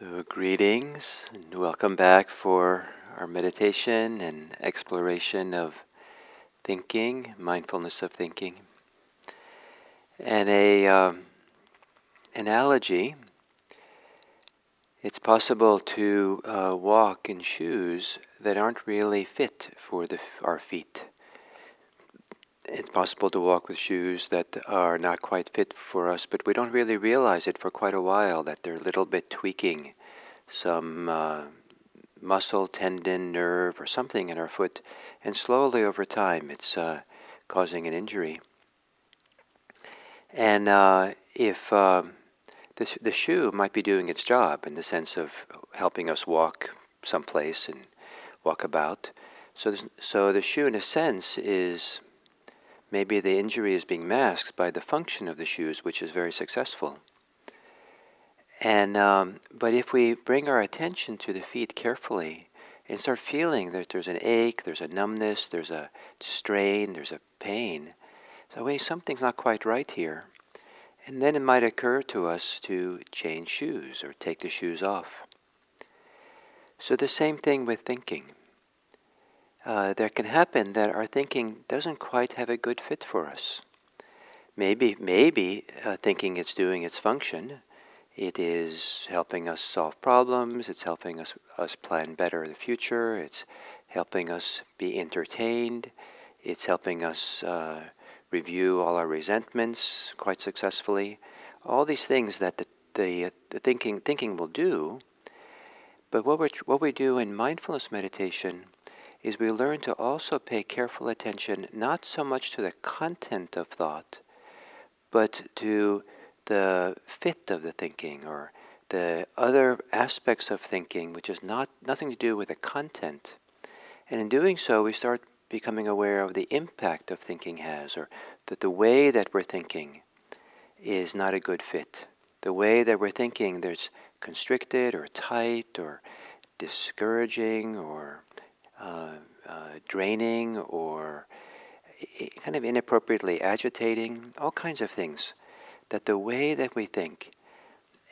So, greetings and welcome back for our meditation and exploration of thinking, mindfulness of thinking. And a analogy, it's possible to walk in shoes that aren't really fit for our feet. It's possible to walk with shoes that are not quite fit for us, but we don't really realize it for quite a while, that they're a little bit tweaking some muscle, tendon, nerve, or something in our foot, and slowly over time it's causing an injury. And if the shoe might be doing its job in the sense of helping us walk someplace and walk about, so the shoe in a sense is maybe the injury is being masked by the function of the shoes, which is very successful. And but if we bring our attention to the feet carefully and start feeling that there's an ache, there's a numbness, there's a strain, there's a pain, so wait, something's not quite right here. And then it might occur to us to change shoes or take the shoes off. So the same thing with thinking. There can happen that our thinking doesn't quite have a good fit for us. Maybe thinking it's doing its function. It is helping us solve problems, it's helping us plan better the future, it's helping us be entertained, it's helping us review all our resentments quite successfully. All these things that the thinking will do. But what we do in mindfulness meditation is we learn to also pay careful attention not so much to the content of thought, but to the fit of the thinking, or the other aspects of thinking, which is nothing to do with the content. And in doing so, we start becoming aware of the impact of thinking has, or that the way that we're thinking is not a good fit. The way that we're thinking, there's constricted or tight or discouraging or draining or kind of inappropriately agitating, all kinds of things. That the way that we think,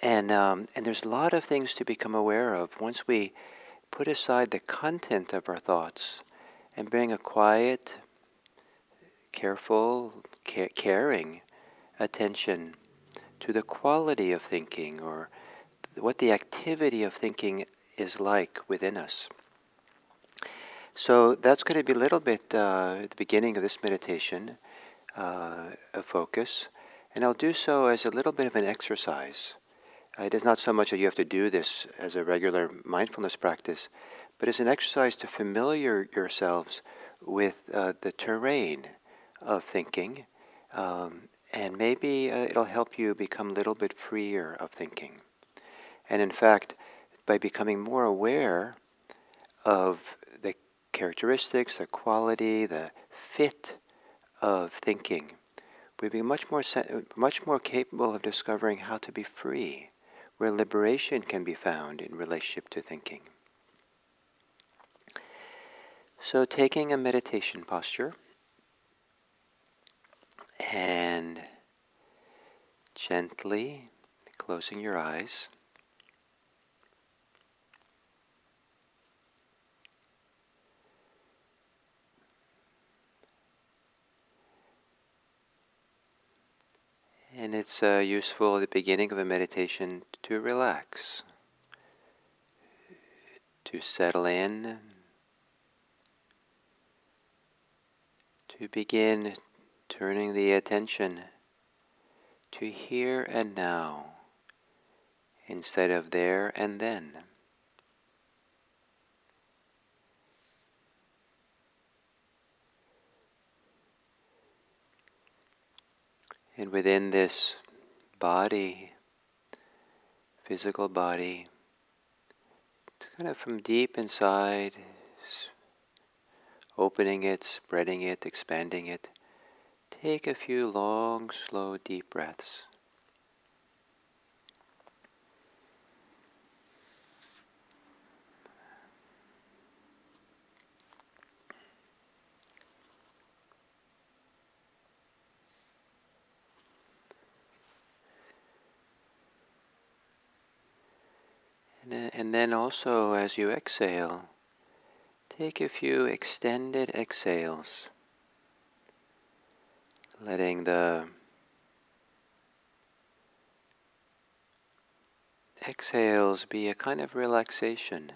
and there's a lot of things to become aware of once we put aside the content of our thoughts and bring a quiet, careful, caring attention to the quality of thinking, or what the activity of thinking is like within us. So that's going to be a little bit at the beginning of this meditation, a focus. And I'll do so as a little bit of an exercise. It is not so much that you have to do this as a regular mindfulness practice, but as an exercise to familiar yourselves with the terrain of thinking, and maybe it'll help you become a little bit freer of thinking. And in fact, by becoming more aware of the characteristics, the quality, the fit of thinking, we'd be much more capable of discovering how to be free, where liberation can be found in relationship to thinking. So taking a meditation posture and gently closing your eyes. And it's useful at the beginning of a meditation to relax, to settle in, to begin turning the attention to here and now instead of there and then. And within this body, physical body, kind of from deep inside, opening it, spreading it, expanding it, take a few long, slow, deep breaths. And then also, as you exhale, take a few extended exhales, letting the exhales be a kind of relaxation,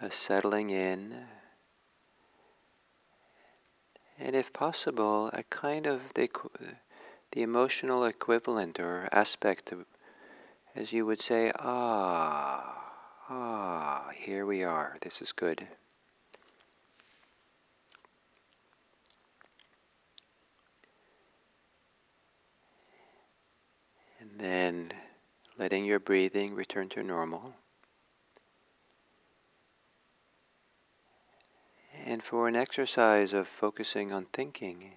a settling in, and if possible, a kind of the emotional equivalent or aspect of, as you would say, here we are, this is good. And then letting your breathing return to normal. And for an exercise of focusing on thinking,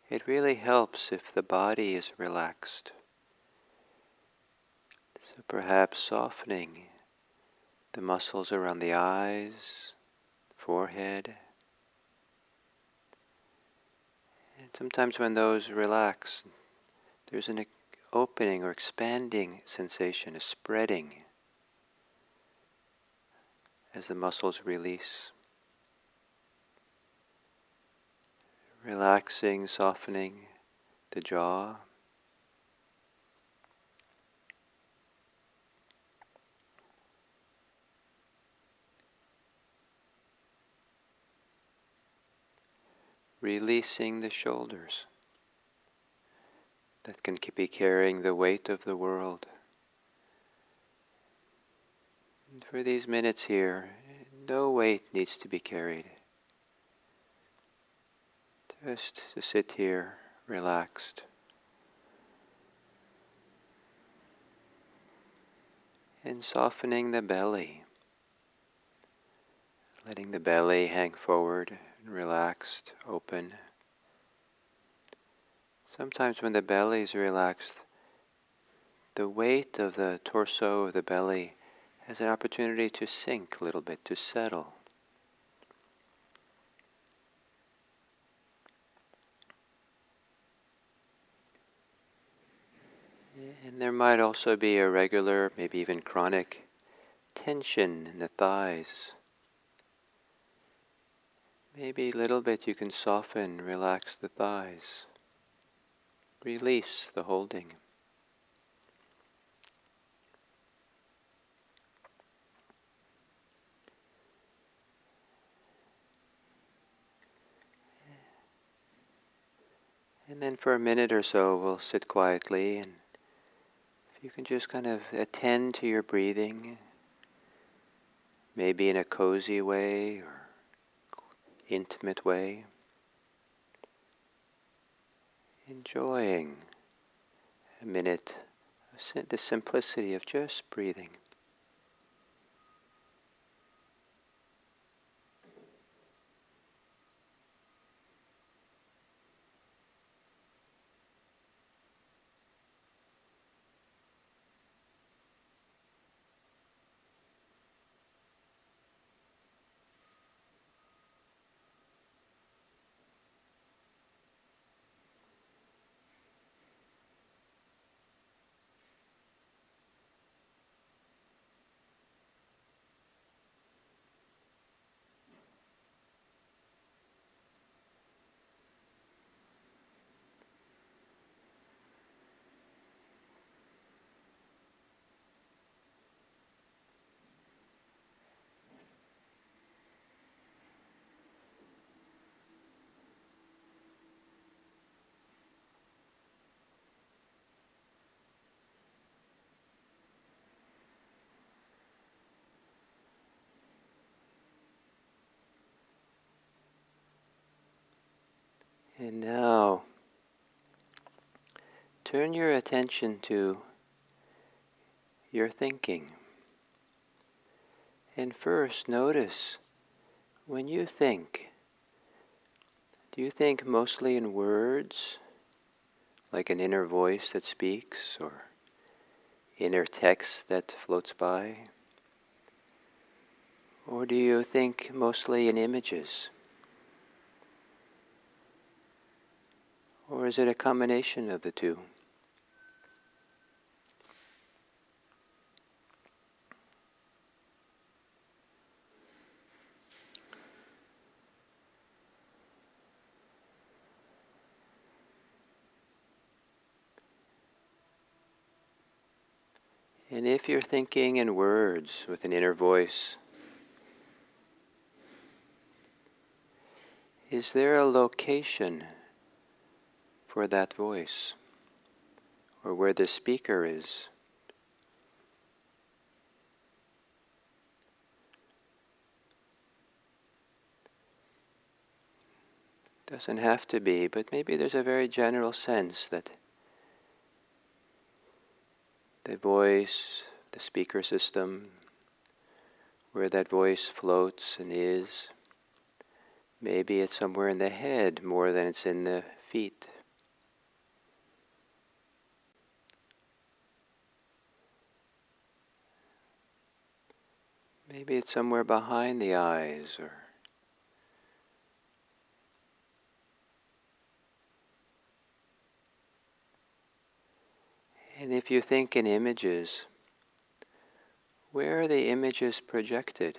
it really helps if the body is relaxed. So perhaps softening the muscles around the eyes, forehead. And sometimes when those relax, there's an opening or expanding sensation, a spreading as the muscles release. Relaxing, softening the jaw. Releasing the shoulders that can be carrying the weight of the world. And for these minutes here, no weight needs to be carried. Just to sit here, relaxed. And softening the belly. Letting the belly hang forward and relaxed, open. Sometimes when the belly is relaxed, the weight of the torso of the belly has an opportunity to sink a little bit, to settle. And there might also be a regular, maybe even chronic, tension in the thighs. Maybe a little bit you can soften, relax the thighs. Release the holding. And then for a minute or so, we'll sit quietly, and if you can just kind of attend to your breathing, maybe in a cozy way or intimate way, enjoying a minute of the simplicity of just breathing. And now, turn your attention to your thinking. And first, notice when you think, do you think mostly in words, like an inner voice that speaks, or inner text that floats by? Or do you think mostly in images? Or is it a combination of the two? And if you're thinking in words with an inner voice, is there a location for that voice, or where the speaker is? Doesn't have to be, but maybe there's a very general sense that the voice, the speaker system, where that voice floats and is, maybe it's somewhere in the head more than it's in the feet. Maybe it's somewhere behind the eyes, or and if you think in images, where are the images projected?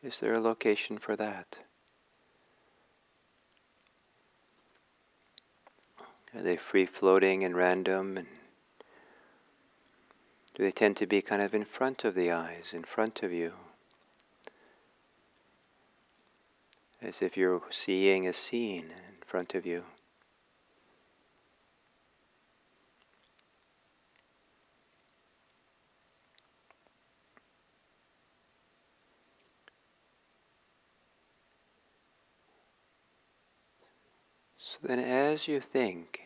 Is there a location for that? Are they free-floating and random? And do they tend to be kind of in front of the eyes, in front of you? As if you're seeing a scene in front of you. So then as you think,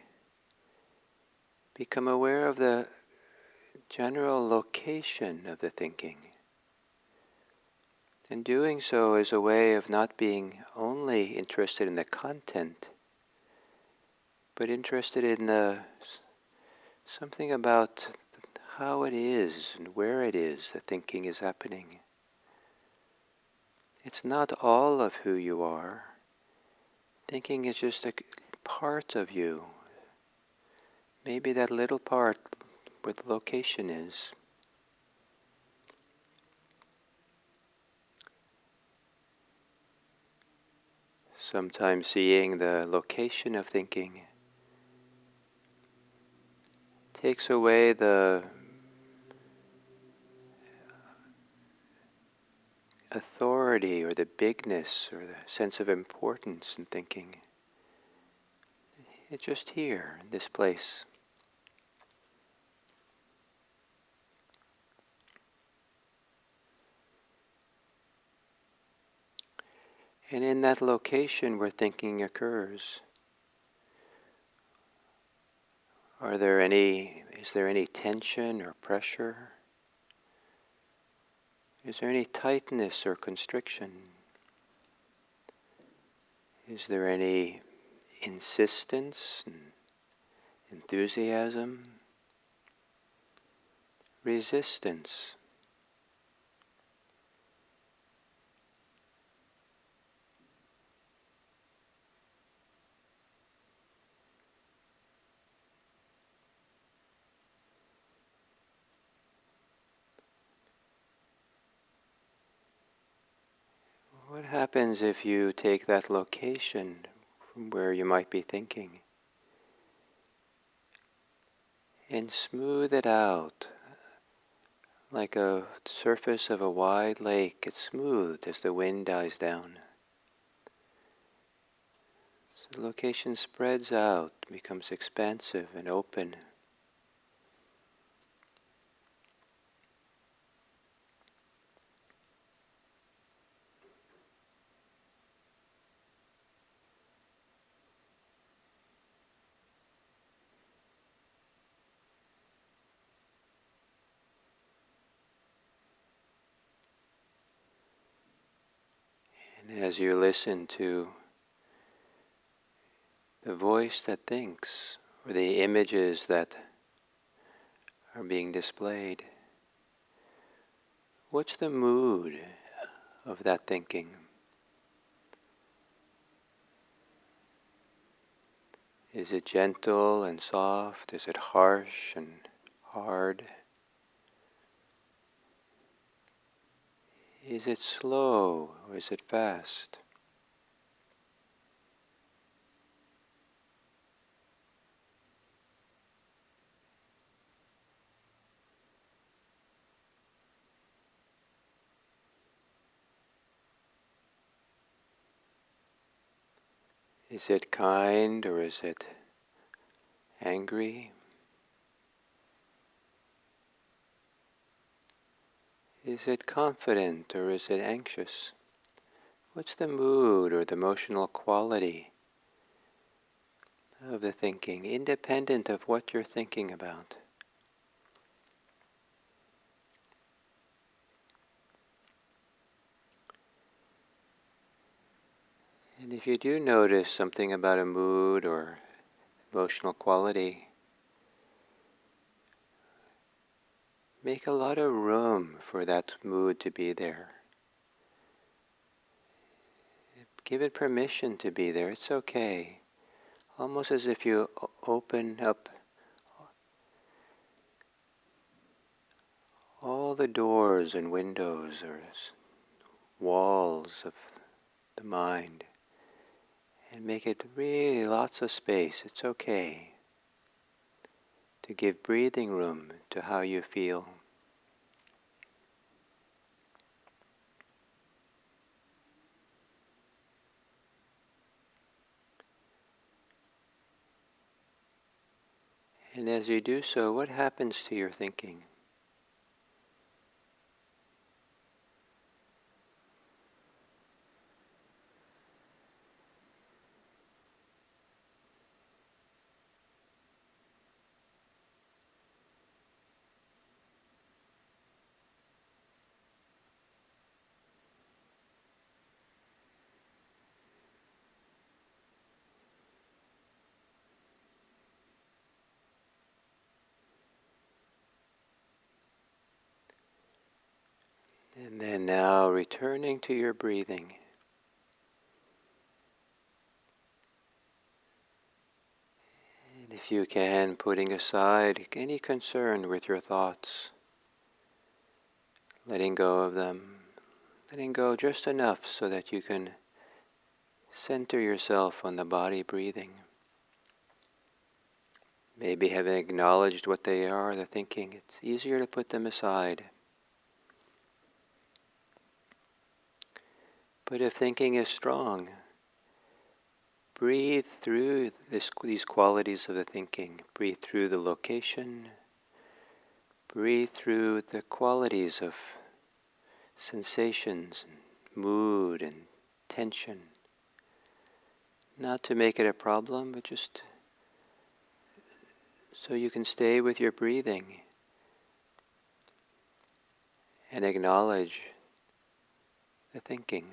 become aware of the general location of the thinking. And doing so is a way of not being only interested in the content, but interested in something about how it is and where it is that thinking is happening. It's not all of who you are. Thinking is just a part of you. Maybe that little part where the location is. Sometimes seeing the location of thinking takes away the authority or the bigness or the sense of importance in thinking. It's just here, in this place. And in that location where thinking occurs, is there any tension or pressure? Is there any tightness or constriction? Is there any insistence and enthusiasm? Resistance? What happens if you take that location from where you might be thinking and smooth it out like a surface of a wide lake? It's smooth as the wind dies down. So the location spreads out, becomes expansive and open. And as you listen to the voice that thinks, or the images that are being displayed, what's the mood of that thinking? Is it gentle and soft? Is it harsh and hard? Is it slow or is it fast? Is it kind or is it angry? Is it confident or is it anxious? What's the mood or the emotional quality of the thinking, independent of what you're thinking about? And if you do notice something about a mood or emotional quality, make a lot of room for that mood to be there. Give it permission to be there. It's okay. Almost as if you open up all the doors and windows or walls of the mind and make it really lots of space. It's okay to give breathing room to how you feel. And as you do so, what happens to your thinking? And then now returning to your breathing. And if you can, putting aside any concern with your thoughts, letting go of them, letting go just enough so that you can center yourself on the body breathing. Maybe having acknowledged what they are, the thinking, it's easier to put them aside. But if thinking is strong, breathe through these qualities of the thinking. Breathe through the location. Breathe through the qualities of sensations, and mood, and tension. Not to make it a problem, but just so you can stay with your breathing and acknowledge the thinking.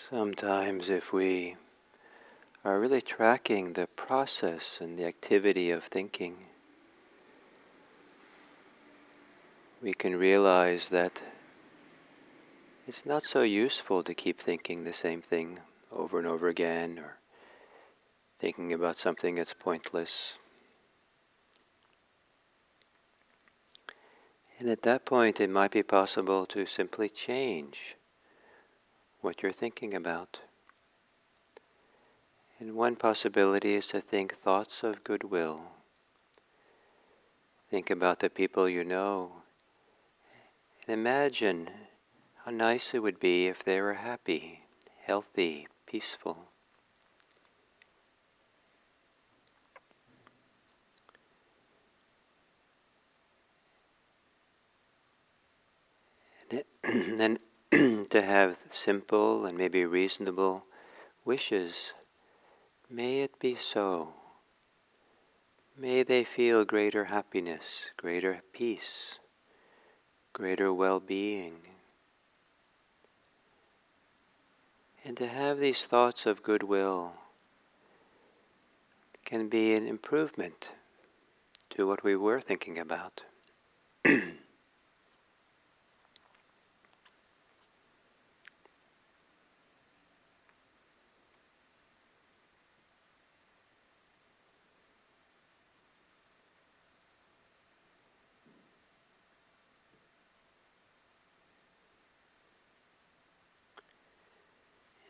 Sometimes if we are really tracking the process and the activity of thinking, we can realize that it's not so useful to keep thinking the same thing over and over again, or thinking about something that's pointless. And at that point, it might be possible to simply change what you're thinking about. And one possibility is to think thoughts of goodwill. Think about the people you know, and imagine how nice it would be if they were happy, healthy, peaceful. And to have simple and maybe reasonable wishes. May it be so. May they feel greater happiness, greater peace, greater well-being. And to have these thoughts of goodwill can be an improvement to what we were thinking about.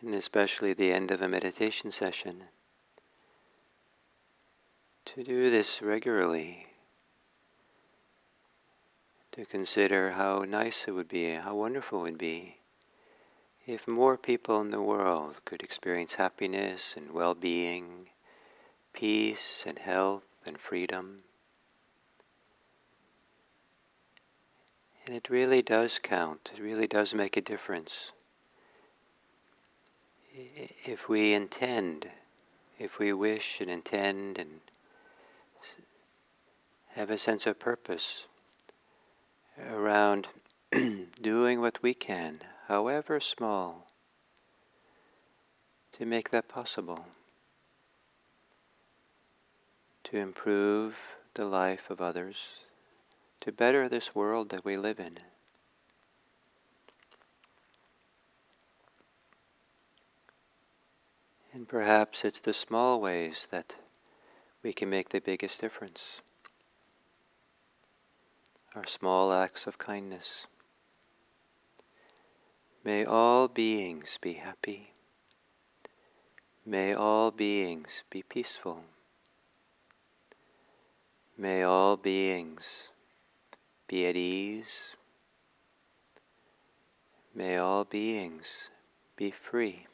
And especially the end of a meditation session, to do this regularly, to consider how nice it would be, how wonderful it would be if more people in the world could experience happiness and well-being, peace and health and freedom. And it really does count, it really does make a difference. If we intend, if we wish and intend and have a sense of purpose around doing what we can, however small, to make that possible, to improve the life of others, to better this world that we live in. And perhaps it's the small ways that we can make the biggest difference. Our small acts of kindness. May all beings be happy. May all beings be peaceful. May all beings be at ease. May all beings be free.